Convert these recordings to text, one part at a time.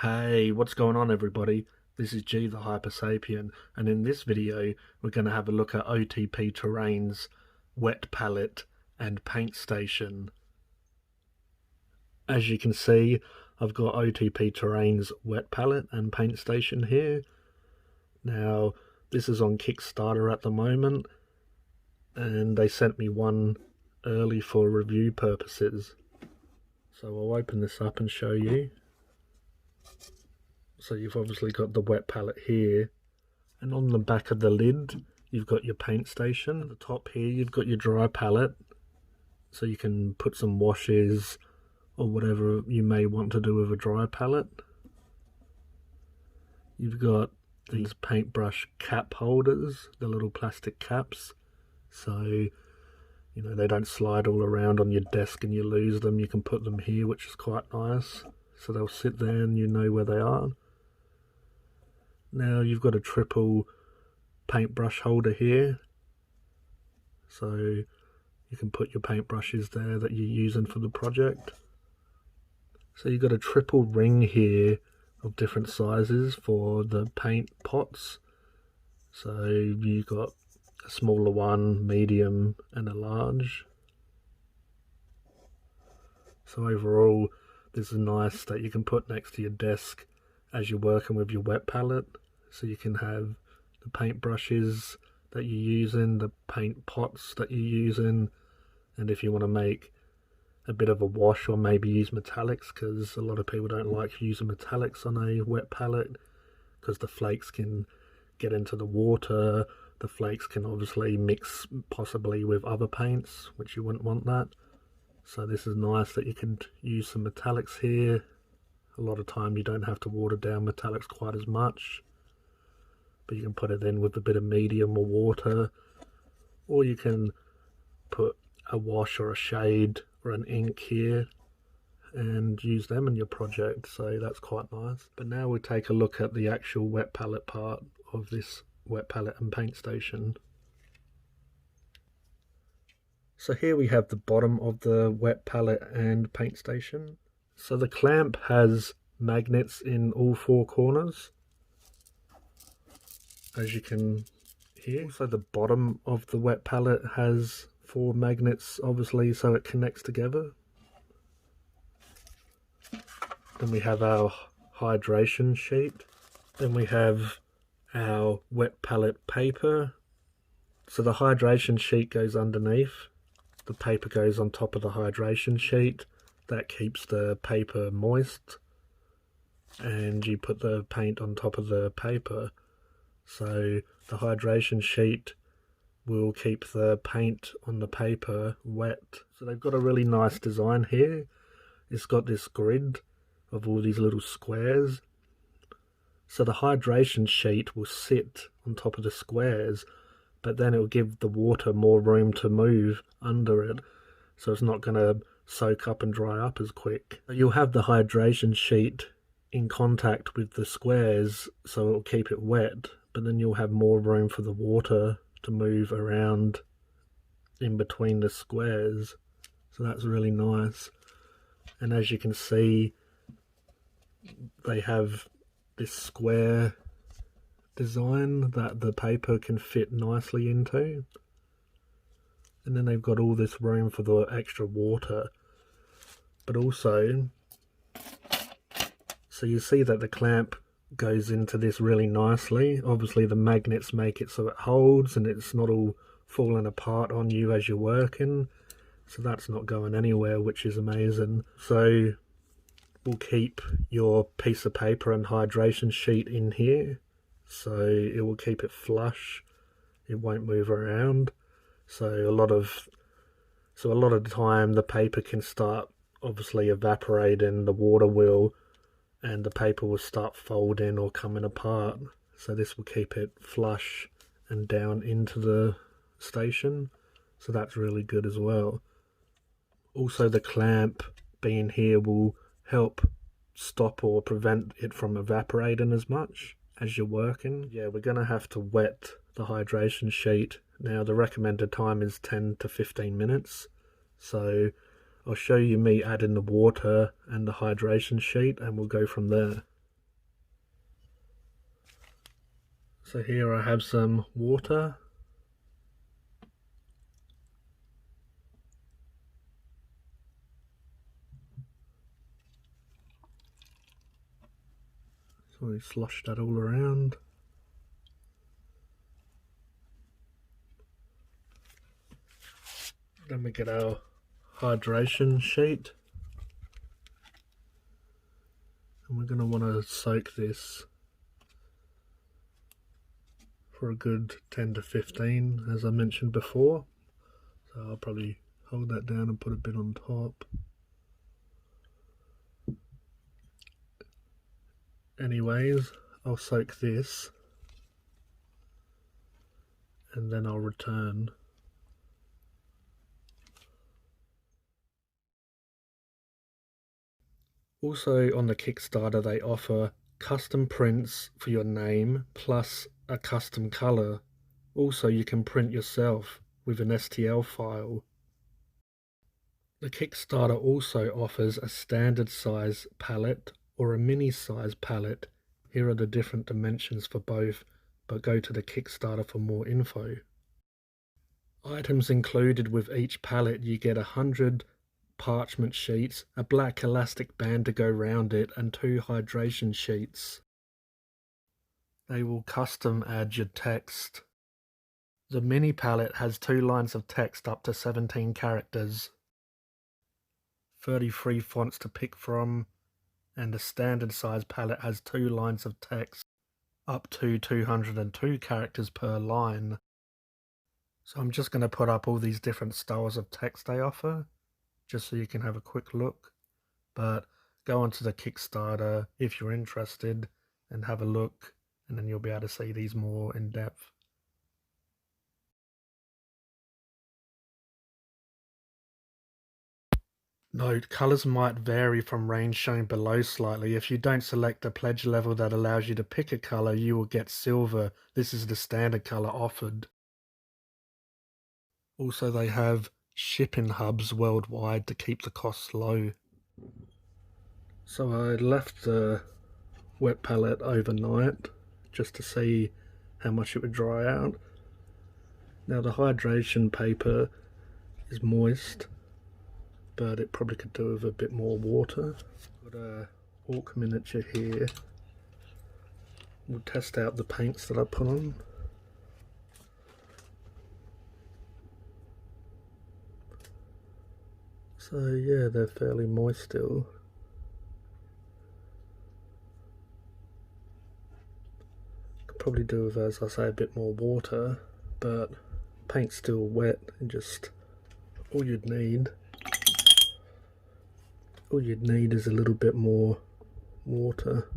Hey, what's going on everybody? This is G The Hypersapien, and in this video we're going to have a look at OTP Terrain's wet palette and paint station. As you can see, I've got OTP Terrain's wet palette and paint station here. Now, this is on Kickstarter at the moment, and they sent me one early for review purposes. So I'll open this up and show you. So you've obviously got the wet palette here, and on the back of the lid you've got your paint station. At the top here you've got your dry palette, so you can put some washes or whatever you may want to do with a dry palette. You've got these paintbrush cap holders, the little plastic caps, so you know they don't slide all around on your desk and you lose them. You can put them here, which is quite nice, so they'll sit there and you know where they are. Now you've got a triple paintbrush holder here, so you can put your paintbrushes there that you're using for the project. So you've got a triple ring here of different sizes for the paint pots. So you've got a smaller one, medium and a large. So overall this is nice that you can put next to your desk as you're working with your wet palette. So you can have the paint brushes that you're using, the paint pots that you're using, and if you want to make a bit of a wash or maybe use metallics, because a lot of people don't like using metallics on a wet palette because the flakes can get into the water. The flakes can obviously mix possibly with other paints, which you wouldn't want that. So this is nice that you can use some metallics here. A lot of time you don't have to water down metallics quite as much, but you can put it in with a bit of medium or water, or you can put a wash or a shade or an ink here and use them in your project, so that's quite nice. But now we'll take a look at the actual wet palette part of this wet palette and paint station. So here we have the bottom of the wet palette and paint station. So the clamp has magnets in all four corners, as you can hear. So the bottom of the wet palette has 4 magnets, obviously, so it connects together. Then we have our hydration sheet. Then we have our wet palette paper. So the hydration sheet goes underneath. The paper goes on top of the hydration sheet. That keeps the paper moist, and you put the paint on top of the paper. So the hydration sheet will keep the paint on the paper wet. So they've got a really nice design here. It's got this grid of all these little squares. So the hydration sheet will sit on top of the squares, but then it will give the water more room to move under it, so it's not going to soak up and dry up as quick. You'll have the hydration sheet in contact with the squares, so it will keep it wet, but then you'll have more room for the water to move around in between the squares. So that's really nice. And as you can see, they have this square design that the paper can fit nicely into, and then they've got all this room for the extra water. But also, so you see that the clamp goes into this really nicely. Obviously the magnets make it so it holds and it's not all falling apart on you as you're working, so that's not going anywhere, which is amazing. So we'll keep your piece of paper and hydration sheet in here, so it will keep it flush, it won't move around. So a lot of the time the paper can start obviously evaporating, the water will, and the paper will start folding or coming apart. So this will keep it flush and down into the station, so that's really good as well. Also the clamp being here will help stop or prevent it from evaporating as much as you're working. Yeah, we're going to have to wet the hydration sheet. Now the recommended time is 10 to 15 minutes, so I'll show you me adding the water and the hydration sheet and we'll go from there. So here I have some water. So we slosh that all around. Then we get our hydration sheet. And we're going to want to soak this for a good 10 to 15, as I mentioned before. So I'll probably hold that down and put a bit on top. Anyways, I'll soak this and then I'll return. Also on the Kickstarter they offer custom prints for your name plus a custom color. Also you can print yourself with an STL file. The Kickstarter also offers a standard size palette or a mini size palette. Here are the different dimensions for both, but go to the Kickstarter for more info. Items included with each palette: you get 100 parchment sheets, a black elastic band to go round it, and 2 hydration sheets. They will custom add your text. The mini palette has 2 lines of text up to 17 characters, 33 fonts to pick from, and the standard size palette has 2 lines of text up to 202 characters per line. So I'm just going to put up all these different styles of text they offer, just so you can have a quick look. But go onto the Kickstarter if you're interested and have a look, and then you'll be able to see these more in depth. Note, colours might vary from range shown below slightly. If you don't select the pledge level that allows you to pick a colour, you will get silver. This is the standard colour offered. Also, they have shipping hubs worldwide to keep the costs low. So I left the wet palette overnight just to see how much it would dry out. Now the hydration paper is moist, but it probably could do with a bit more water. Got a orc miniature here. We'll test out the paints that I put on. So yeah, they're fairly moist still. Could probably do with, as I say, a bit more water, but paint's still wet, and just all you'd need is a little bit more water,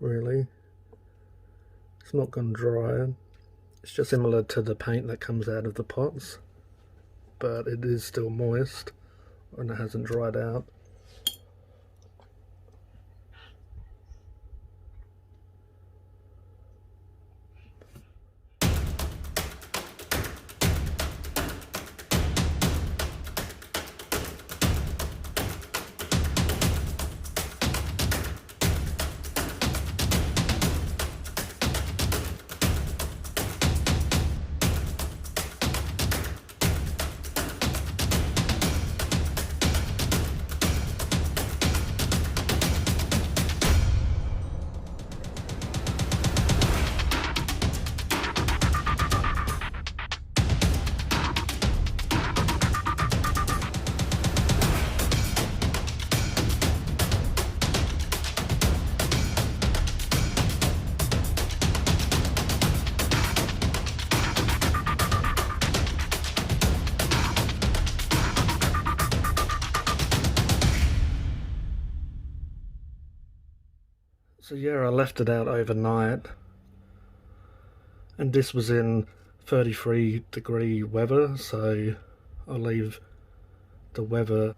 really. It's not going to dry. It's just similar to the paint that comes out of the pots, but it is still moist and it hasn't dried out. So yeah, I left it out overnight, and this was in 33-degree weather, so I'll leave the weather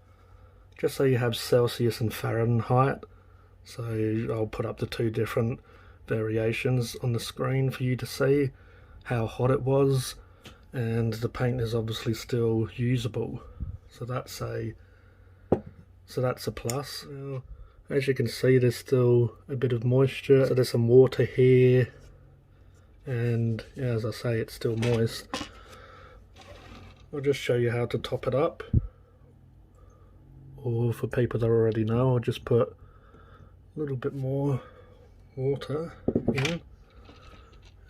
just so you have Celsius and Fahrenheit. So I'll put up the 2 different variations on the screen for you to see how hot it was, and the paint is obviously still usable, so that's a plus. Now, as you can see, there's still a bit of moisture, so there's some water here and yeah, as I say, it's still moist. I'll just show you how to top it up, or for people that already know, I'll just put a little bit more water in,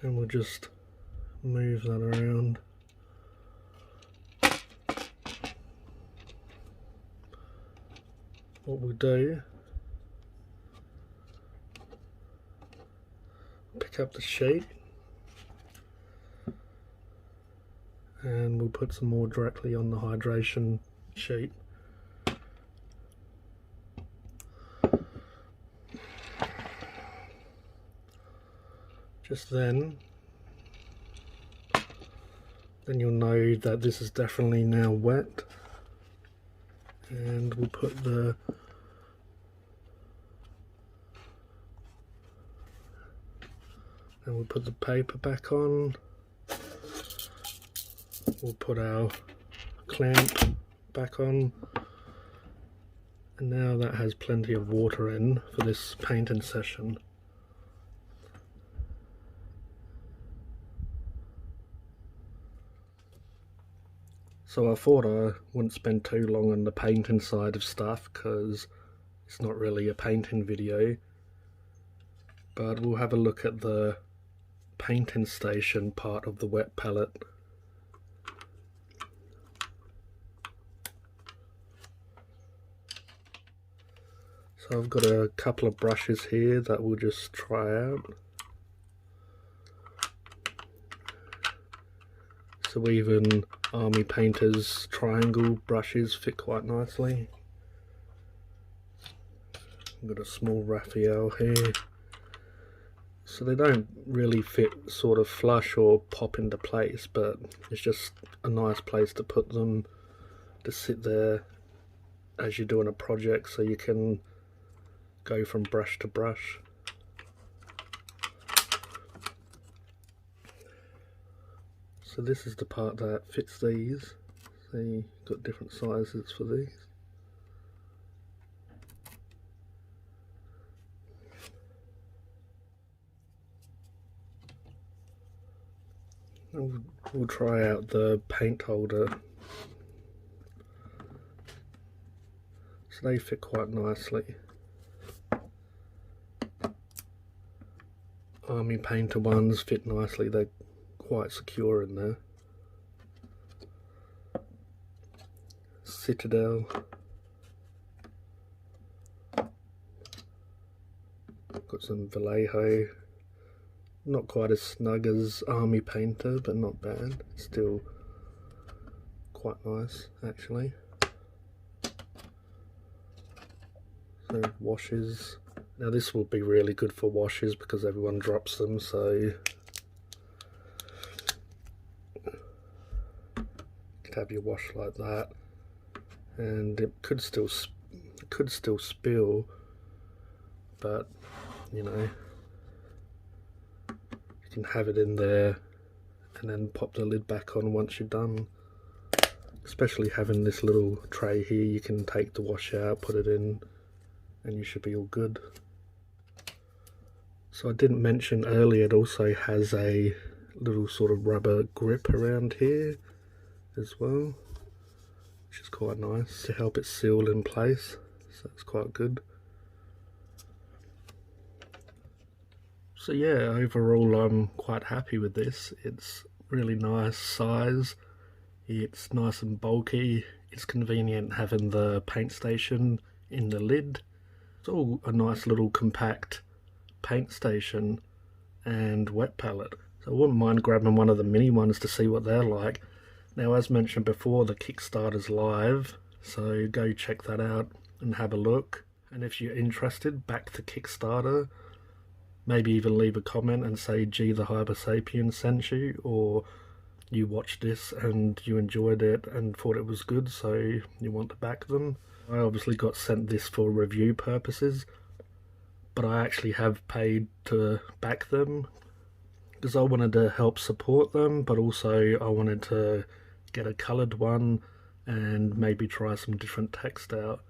and we'll just move that around. What we'll do, pick up the sheet and we'll put some more directly on the hydration sheet. Just then you'll know that this is definitely now wet, and we'll put the paper back on. We'll put our clamp back on, and now that has plenty of water in for this painting session. So I thought I wouldn't spend too long on the painting side of stuff because it's not really a painting video, but we'll have a look at the painting station part of the wet palette. So I've got a couple of brushes here that we'll just try out. So even Army Painter's triangle brushes fit quite nicely. I've got a small Raphael here. So they don't really fit sort of flush or pop into place, but it's just a nice place to put them, to sit there as you're doing a project, so you can go from brush to brush. So this is the part that fits these. So you've got different sizes for these. We'll try out the paint holder. So they fit quite nicely. Army Painter ones fit nicely, they're quite secure in there. Citadel. Got some Vallejo. Not quite as snug as Army Painter, but not bad. Still quite nice, actually. So washes. Now this will be really good for washes because everyone drops them, so you could have your wash like that, and it could still spill, but you know, you can have it in there and then pop the lid back on once you're done. Especially having this little tray here, you can take the wash out, put it in, and you should be all good. So I didn't mention earlier, it also has a little sort of rubber grip around here as well, which is quite nice to help it seal in place, so that's quite good. So yeah, overall I'm quite happy with this. It's really nice size, it's nice and bulky, it's convenient having the paint station in the lid. It's all a nice little compact paint station and wet palette. So I wouldn't mind grabbing one of the mini ones to see what they're like. Now, as mentioned before, the Kickstarter's live, so go check that out and have a look. And if you're interested, back the Kickstarter. Maybe even leave a comment and say G The Hypersapien sent you, or you watched this and you enjoyed it and thought it was good, so you want to back them. I obviously got sent this for review purposes, but I actually have paid to back them because I wanted to help support them, but also I wanted to get a coloured one and maybe try some different text out.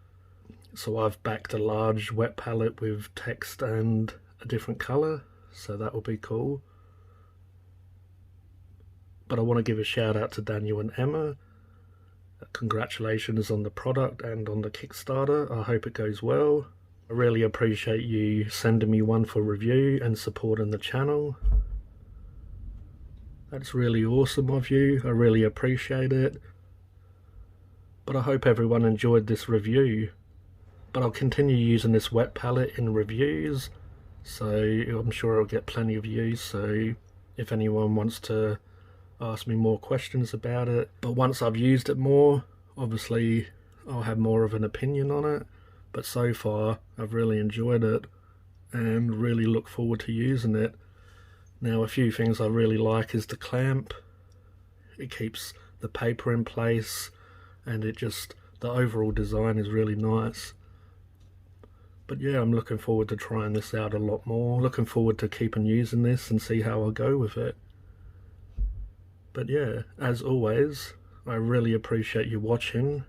So I've backed a large wet palette with text and a different colour, so that will be cool. But I want to give a shout out to Daniel and Emma. Congratulations on the product and on the Kickstarter. I hope it goes well. I really appreciate you sending me one for review and supporting the channel. That's really awesome of you. I really appreciate it. But I hope everyone enjoyed this review. But I'll continue using this wet palette in reviews, so I'm sure I'll get plenty of views. So if anyone wants to ask me more questions about it, but once I've used it more, obviously I'll have more of an opinion on it. But so far I've really enjoyed it and really look forward to using it. Now, a few things I really like is the clamp. It keeps the paper in place, and the overall design is really nice. But yeah, I'm looking forward to trying this out a lot more. Looking forward to keeping using this and see how I go with it. But yeah, as always, I really appreciate you watching.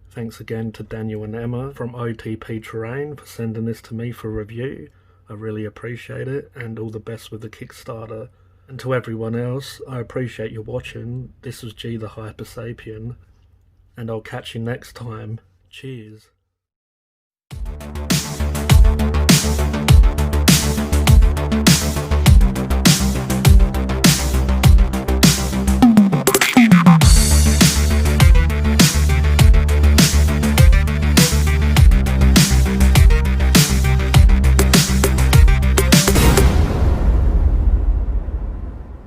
Thanks again to Daniel and Emma from OTP Terrain for sending this to me for review. I really appreciate it, and all the best with the Kickstarter. And to everyone else, I appreciate you watching. This was G The Hypersapien, and I'll catch you next time. Cheers.